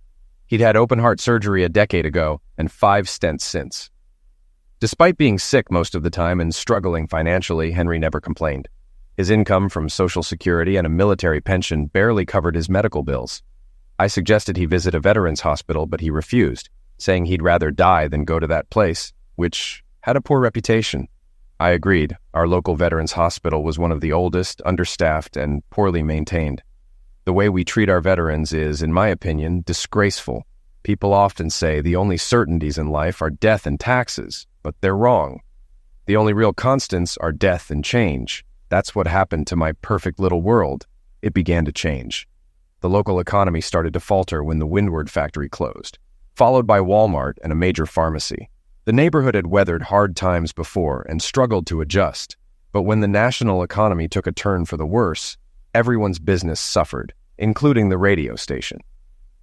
A: He'd had open-heart surgery a decade ago and 5 stents since. Despite being sick most of the time and struggling financially, Henry never complained. His income from Social Security and a military pension barely covered his medical bills. I suggested he visit a veterans hospital, but he refused, saying he'd rather die than go to that place, which had a poor reputation. I agreed. Our local veterans hospital was one of the oldest, understaffed, and poorly maintained. The way we treat our veterans is, in my opinion, disgraceful. People often say the only certainties in life are death and taxes, but they're wrong. The only real constants are death and change. That's what happened to my perfect little world. It began to change. The local economy started to falter when the Windward factory closed, followed by Walmart and a major pharmacy. The neighborhood had weathered hard times before and struggled to adjust, but when the national economy took a turn for the worse, everyone's business suffered, including the radio station.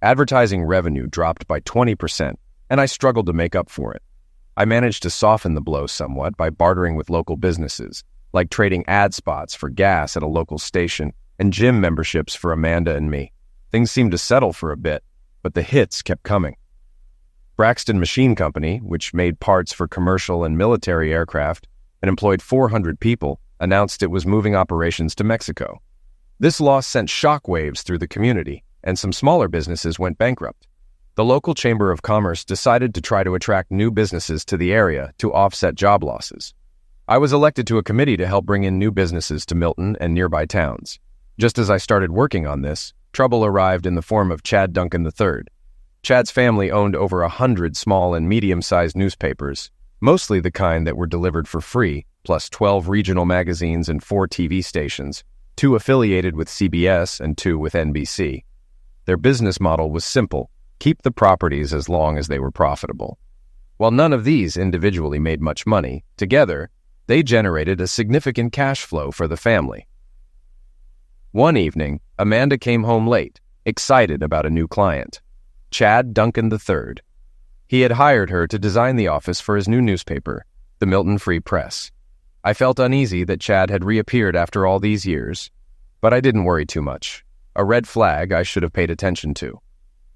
A: Advertising revenue dropped by 20%, and I struggled to make up for it. I managed to soften the blow somewhat by bartering with local businesses, like trading ad spots for gas at a local station and gym memberships for Amanda and me. Things seemed to settle for a bit, but the hits kept coming. Braxton Machine Company, which made parts for commercial and military aircraft and employed 400 people, announced it was moving operations to Mexico. This loss sent shockwaves through the community, and some smaller businesses went bankrupt. The local Chamber of Commerce decided to try to attract new businesses to the area to offset job losses. I was elected to a committee to help bring in new businesses to Milton and nearby towns. Just as I started working on this, trouble arrived in the form of Chad Duncan III. Chad's family owned over 100 small and medium-sized newspapers, mostly the kind that were delivered for free, plus 12 regional magazines and 4 TV stations, 2 affiliated with CBS and 2 with NBC. Their business model was simple: keep the properties as long as they were profitable. While none of these individually made much money, together, they generated a significant cash flow for the family. One evening, Amanda came home late, excited about a new client, Chad Duncan III. He had hired her to design the office for his new newspaper, the Milton Free Press. I felt uneasy that Chad had reappeared after all these years, but I didn't worry too much. A red flag I should have paid attention to.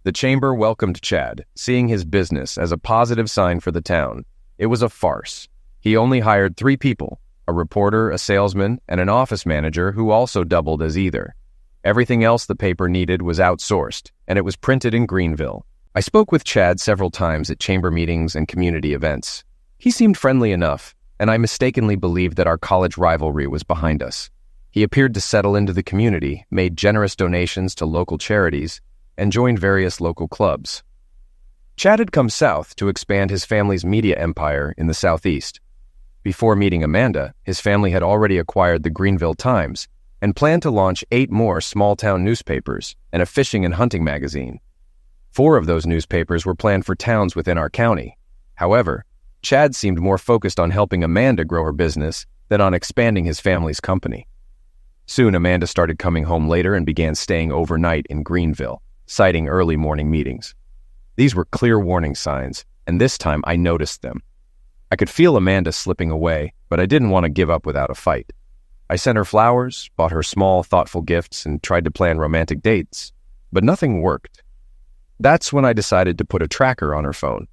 A: The chamber welcomed Chad, seeing his business as a positive sign for the town. It was a farce. He only hired 3 people, a reporter, a salesman, and an office manager who also doubled as either. Everything else the paper needed was outsourced, and it was printed in Greenville. I spoke with Chad several times at chamber meetings and community events. He seemed friendly enough, and I mistakenly believed that our college rivalry was behind us. He appeared to settle into the community, made generous donations to local charities, and joined various local clubs. Chad had come south to expand his family's media empire in the Southeast. Before meeting Amanda, his family had already acquired the Greenville Times and planned to launch 8 more small-town newspapers and a fishing and hunting magazine. 4 of those newspapers were planned for towns within our county. However, Chad seemed more focused on helping Amanda grow her business than on expanding his family's company. Soon, Amanda started coming home later and began staying overnight in Greenville, citing early morning meetings. These were clear warning signs, and this time I noticed them. I could feel Amanda slipping away, but I didn't want to give up without a fight. I sent her flowers, bought her small, thoughtful gifts, and tried to plan romantic dates, but nothing worked. That's when I decided to put a tracker on her phone.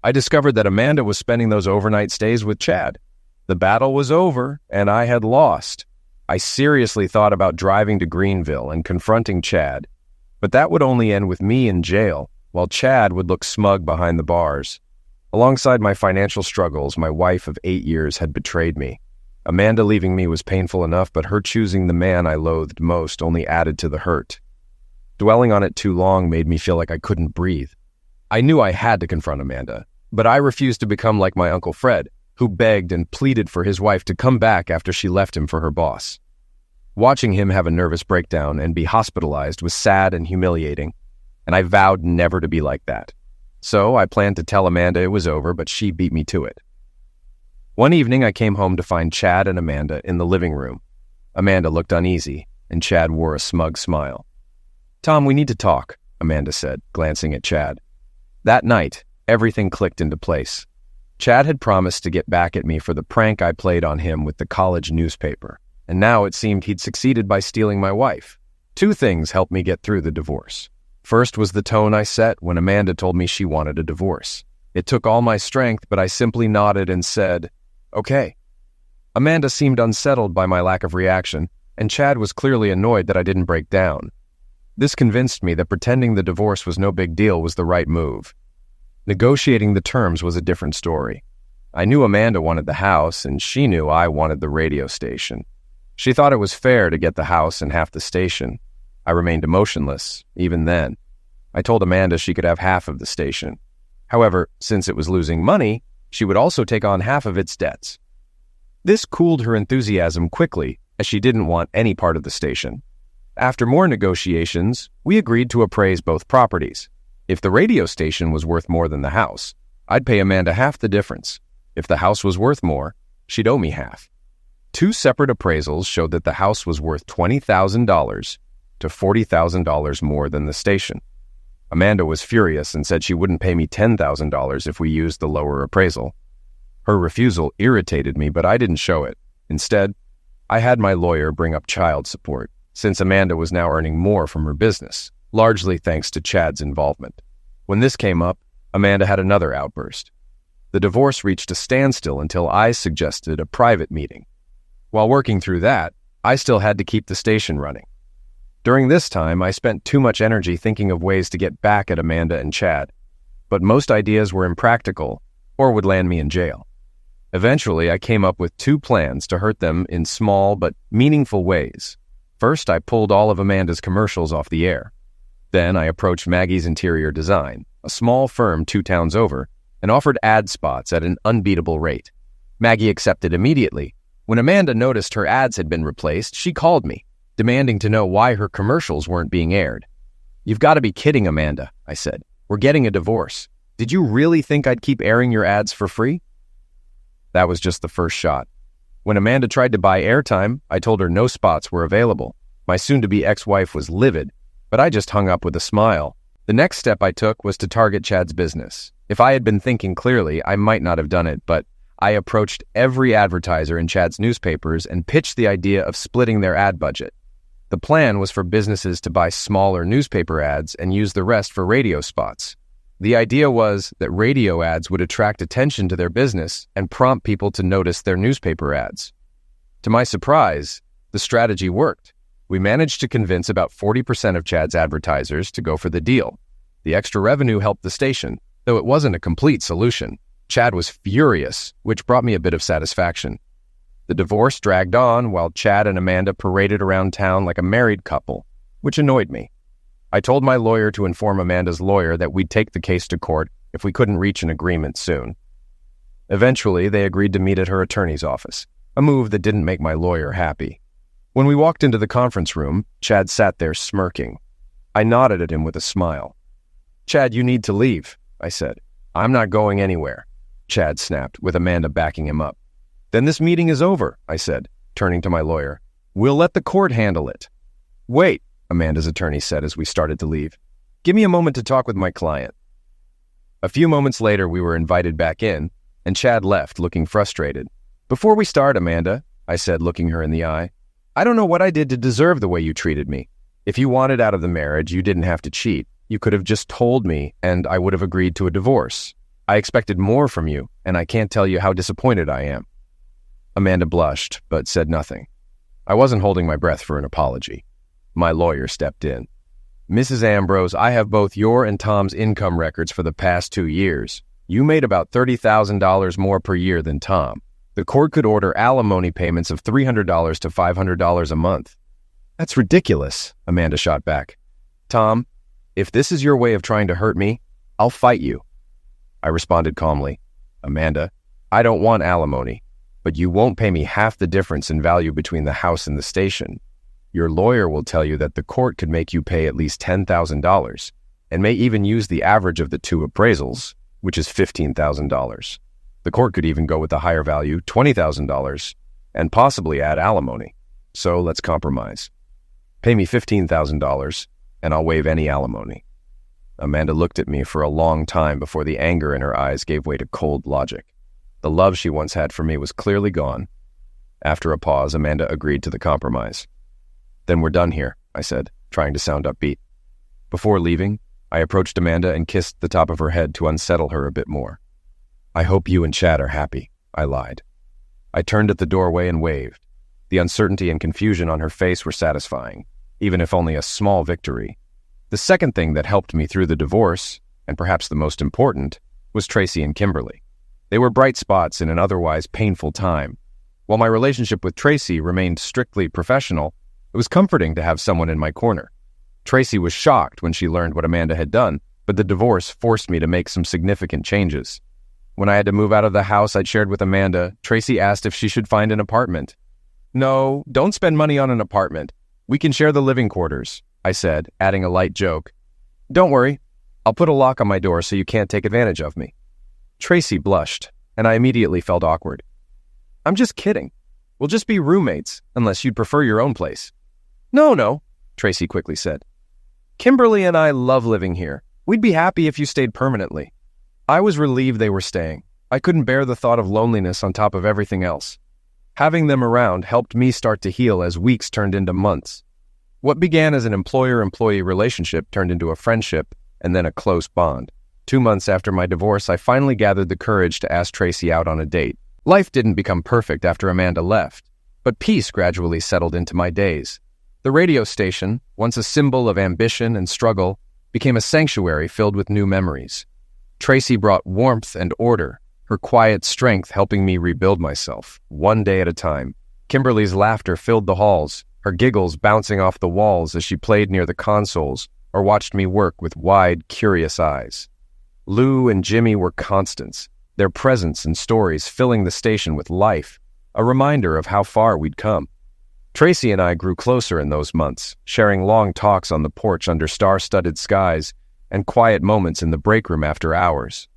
A: I discovered that Amanda was spending those overnight stays with Chad. The battle was over, and I had lost. I seriously thought about driving to Greenville and confronting Chad, but that would only end with me in jail, while Chad would look smug behind the bars. Alongside my financial struggles, my wife of 8 years had betrayed me. Amanda leaving me was painful enough, but her choosing the man I loathed most only added to the hurt. Dwelling on it too long made me feel like I couldn't breathe. I knew I had to confront Amanda, but I refused to become like my Uncle Fred, who begged and pleaded for his wife to come back after she left him for her boss. Watching him have a nervous breakdown and be hospitalized was sad and humiliating, and I vowed never to be like that. So I planned to tell Amanda it was over, but she beat me to it. One evening, I came home to find Chad and Amanda in the living room. Amanda looked uneasy, and Chad wore a smug smile. "Tom, we need to talk," Amanda said, glancing at Chad. That night, everything clicked into place. Chad had promised to get back at me for the prank I played on him with the college newspaper, and now it seemed he'd succeeded by stealing my wife. Two things helped me get through the divorce. First was the tone I set when Amanda told me she wanted a divorce. It took all my strength, but I simply nodded and said, "Okay." Amanda seemed unsettled by my lack of reaction, and Chad was clearly annoyed that I didn't break down. This convinced me that pretending the divorce was no big deal was the right move. Negotiating the terms was a different story. I knew Amanda wanted the house, and she knew I wanted the radio station. She thought it was fair to get the house and half the station. I remained emotionless, even then. I told Amanda she could have half of the station. However, since it was losing money, she would also take on half of its debts. This cooled her enthusiasm quickly, as she didn't want any part of the station. After more negotiations, we agreed to appraise both properties. If the radio station was worth more than the house, I'd pay Amanda half the difference. If the house was worth more, she'd owe me half. Two separate appraisals showed that the house was worth $20,000 to $40,000 more than the station. Amanda was furious and said she wouldn't pay me $10,000 if we used the lower appraisal. Her refusal irritated me, but I didn't show it. Instead, I had my lawyer bring up child support, since Amanda was now earning more from her business, largely thanks to Chad's involvement. When this came up, Amanda had another outburst. The divorce reached a standstill until I suggested a private meeting. While working through that, I still had to keep the station running. During this time, I spent too much energy thinking of ways to get back at Amanda and Chad, but most ideas were impractical or would land me in jail. Eventually, I came up with two plans to hurt them in small but meaningful ways. First, I pulled all of Amanda's commercials off the air. Then I approached Maggie's Interior Design, a small firm 2 towns over, and offered ad spots at an unbeatable rate. Maggie accepted immediately. When Amanda noticed her ads had been replaced, she called me, demanding to know why her commercials weren't being aired. "You've got to be kidding, Amanda," I said. "We're getting a divorce. Did you really think I'd keep airing your ads for free?" That was just the first shot. When Amanda tried to buy airtime, I told her no spots were available. My soon-to-be ex-wife was livid, but I just hung up with a smile. The next step I took was to target Chad's business. If I had been thinking clearly, I might not have done it, but I approached every advertiser in Chad's newspapers and pitched the idea of splitting their ad budget. The plan was for businesses to buy smaller newspaper ads and use the rest for radio spots. The idea was that radio ads would attract attention to their business and prompt people to notice their newspaper ads. To my surprise, the strategy worked. We managed to convince about 40% of Chad's advertisers to go for the deal. The extra revenue helped the station, though it wasn't a complete solution. Chad was furious, which brought me a bit of satisfaction. The divorce dragged on while Chad and Amanda paraded around town like a married couple, which annoyed me. I told my lawyer to inform Amanda's lawyer that we'd take the case to court if we couldn't reach an agreement soon. Eventually, they agreed to meet at her attorney's office, a move that didn't make my lawyer happy. When we walked into the conference room, Chad sat there smirking. I nodded at him with a smile. "Chad, you need to leave," I said. "I'm not going anywhere," Chad snapped, with Amanda backing him up. "Then this meeting is over," I said, turning to my lawyer. "We'll let the court handle it." "Wait," Amanda's attorney said as we started to leave. "Give me a moment to talk with my client." A few moments later, we were invited back in, and Chad left, looking frustrated. "Before we start, Amanda," I said, looking her in the eye, "I don't know what I did to deserve the way you treated me. If you wanted out of the marriage, you didn't have to cheat. You could have just told me, and I would have agreed to a divorce. I expected more from you, and I can't tell you how disappointed I am." Amanda blushed, but said nothing. I wasn't holding my breath for an apology. My lawyer stepped in. "Mrs. Ambrose, I have both your and Tom's income records for the past 2 years. You made about $30,000 more per year than Tom. The court could order alimony payments of $300 to $500 a month." "That's ridiculous," Amanda shot back. "Tom, if this is your way of trying to hurt me, I'll fight you." I responded calmly, "Amanda, I don't want alimony, but you won't pay me half the difference in value between the house and the station. Your lawyer will tell you that the court could make you pay at least $10,000, and may even use the average of the 2 appraisals, which is $15,000. The court could even go with the higher value, $20,000, and possibly add alimony. So let's compromise. Pay me $15,000, and I'll waive any alimony." Amanda looked at me for a long time before the anger in her eyes gave way to cold logic. The love she once had for me was clearly gone. After a pause, Amanda agreed to the compromise. "Then we're done here," I said, trying to sound upbeat. Before leaving, I approached Amanda and kissed the top of her head to unsettle her a bit more. "I hope you and Chad are happy," I lied. I turned at the doorway and waved. The uncertainty and confusion on her face were satisfying, even if only a small victory. The second thing that helped me through the divorce, and perhaps the most important, was Tracy and Kimberly. They were bright spots in an otherwise painful time. While my relationship with Tracy remained strictly professional, it was comforting to have someone in my corner. Tracy was shocked when she learned what Amanda had done, but the divorce forced me to make some significant changes. When I had to move out of the house I'd shared with Amanda, Tracy asked if she should find an apartment. "No, don't spend money on an apartment. We can share the living quarters," I said, adding a light joke. "Don't worry, I'll put a lock on my door so you can't take advantage of me." Tracy blushed, and I immediately felt awkward. "I'm just kidding. We'll just be roommates, unless you'd prefer your own place." No, Tracy quickly said. "Kimberly and I love living here. We'd be happy if you stayed permanently." I was relieved they were staying. I couldn't bear the thought of loneliness on top of everything else. Having them around helped me start to heal as weeks turned into months. What began as an employer-employee relationship turned into a friendship and then a close bond. 2 months after my divorce, I finally gathered the courage to ask Tracy out on a date. Life didn't become perfect after Amanda left, but peace gradually settled into my days. The radio station, once a symbol of ambition and struggle, became a sanctuary filled with new memories. Tracy brought warmth and order, her quiet strength helping me rebuild myself, one day at a time. Kimberly's laughter filled the halls, her giggles bouncing off the walls as she played near the consoles or watched me work with wide, curious eyes. Lou and Jimmy were constants, their presence and stories filling the station with life, a reminder of how far we'd come. Tracy and I grew closer in those months, sharing long talks on the porch under star-studded skies and quiet moments in the break room after hours.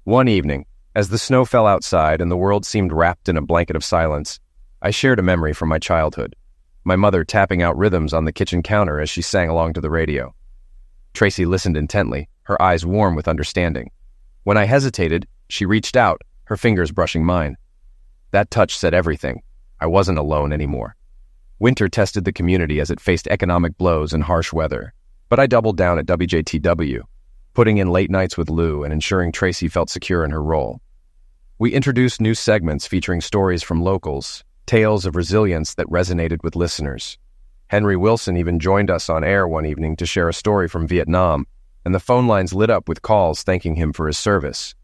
A: One evening, as the snow fell outside and the world seemed wrapped in a blanket of silence, I shared a memory from my childhood, my mother tapping out rhythms on the kitchen counter as she sang along to the radio. Tracy listened intently, her eyes warm with understanding. When I hesitated, she reached out, her fingers brushing mine. That touch said everything. I wasn't alone anymore. Winter tested the community as it faced economic blows and harsh weather, but I doubled down at WJTW, putting in late nights with Lou and ensuring Tracy felt secure in her role. We introduced new segments featuring stories from locals, tales of resilience that resonated with listeners. Henry Wilson even joined us on air one evening to share a story from Vietnam, and the phone lines lit up with calls thanking him for his service.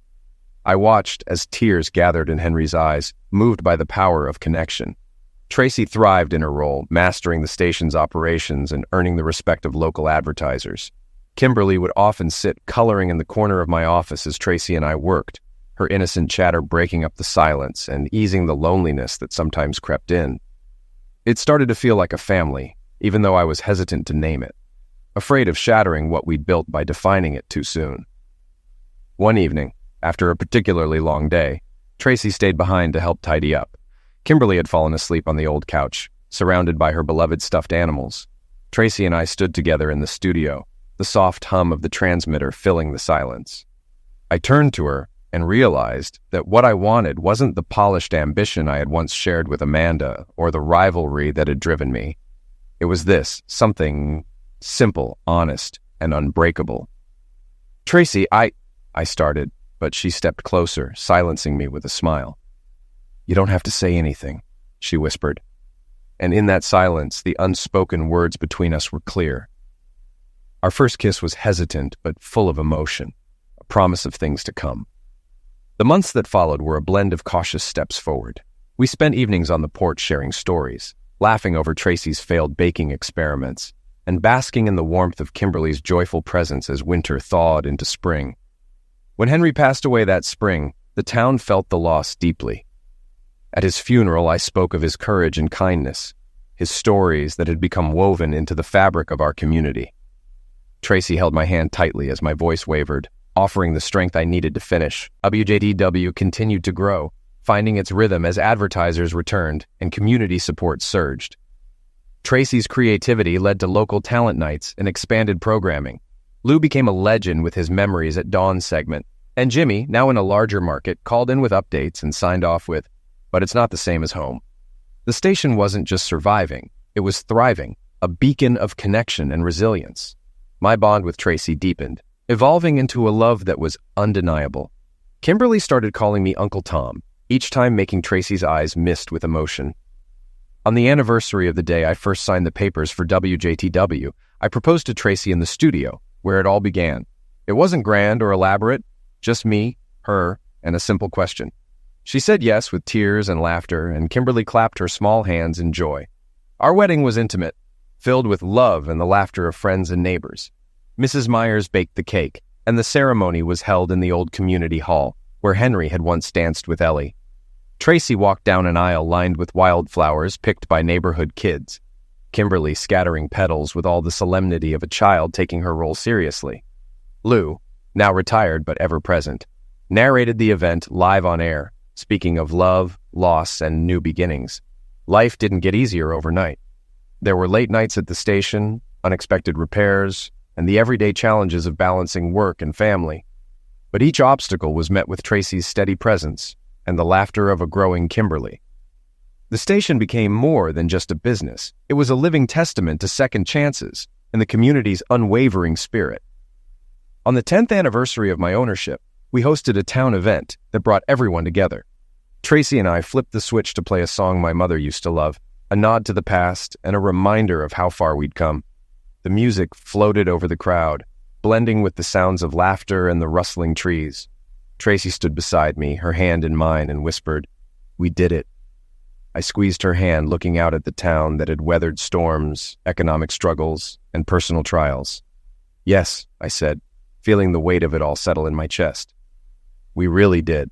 A: I watched as tears gathered in Henry's eyes, moved by the power of connection. Tracy thrived in her role, mastering the station's operations and earning the respect of local advertisers. Kimberly would often sit coloring in the corner of my office as Tracy and I worked, her innocent chatter breaking up the silence and easing the loneliness that sometimes crept in. It started to feel like a family, even though I was hesitant to name it, afraid of shattering what we'd built by defining it too soon. One evening, after a particularly long day, Tracy stayed behind to help tidy up. Kimberly had fallen asleep on the old couch, surrounded by her beloved stuffed animals. Tracy and I stood together in the studio, the soft hum of the transmitter filling the silence. I turned to her and realized that what I wanted wasn't the polished ambition I had once shared with Amanda or the rivalry that had driven me. It was this, something simple, honest, and unbreakable. "Tracy, I started, but she stepped closer, silencing me with a smile. "You don't have to say anything," she whispered. And in that silence, the unspoken words between us were clear. Our first kiss was hesitant but full of emotion, a promise of things to come. The months that followed were a blend of cautious steps forward. We spent evenings on the porch sharing stories, laughing over Tracy's failed baking experiments, and basking in the warmth of Kimberly's joyful presence as winter thawed into spring. When Henry passed away that spring, the town felt the loss deeply. At his funeral, I spoke of his courage and kindness, his stories that had become woven into the fabric of our community. Tracy held my hand tightly as my voice wavered, offering the strength I needed to finish. WJTW continued to grow, finding its rhythm as advertisers returned and community support surged. Tracy's creativity led to local talent nights and expanded programming. Lou became a legend with his Memories at Dawn segment, and Jimmy, now in a larger market, called in with updates and signed off with, "But it's not the same as home." The station wasn't just surviving, it was thriving, a beacon of connection and resilience. My bond with Tracy deepened, evolving into a love that was undeniable. Kimberly started calling me Uncle Tom, each time making Tracy's eyes mist with emotion. On the anniversary of the day I first signed the papers for WJTW, I proposed to Tracy in the studio, where it all began. It wasn't grand or elaborate, just me, her, and a simple question. She said yes with tears and laughter, and Kimberly clapped her small hands in joy. Our wedding was intimate, filled with love and the laughter of friends and neighbors. Mrs. Myers baked the cake, and the ceremony was held in the old community hall, where Henry had once danced with Ellie. Tracy walked down an aisle lined with wildflowers picked by neighborhood kids, Kimberly scattering petals with all the solemnity of a child taking her role seriously. Lou, now retired but ever present, narrated the event live on air, speaking of love, loss, and new beginnings. Life didn't get easier overnight. There were late nights at the station, unexpected repairs, and the everyday challenges of balancing work and family. But each obstacle was met with Tracy's steady presence and the laughter of a growing Kimberly. The station became more than just a business. It was a living testament to second chances and the community's unwavering spirit. On the 10th anniversary of my ownership, we hosted a town event that brought everyone together. Tracy and I flipped the switch to play a song my mother used to love, a nod to the past and a reminder of how far we'd come. The music floated over the crowd, blending with the sounds of laughter and the rustling trees. Tracy stood beside me, her hand in mine, and whispered, "We did it." I squeezed her hand, looking out at the town that had weathered storms, economic struggles, and personal trials. "Yes," I said, feeling the weight of it all settle in my chest. "We really did."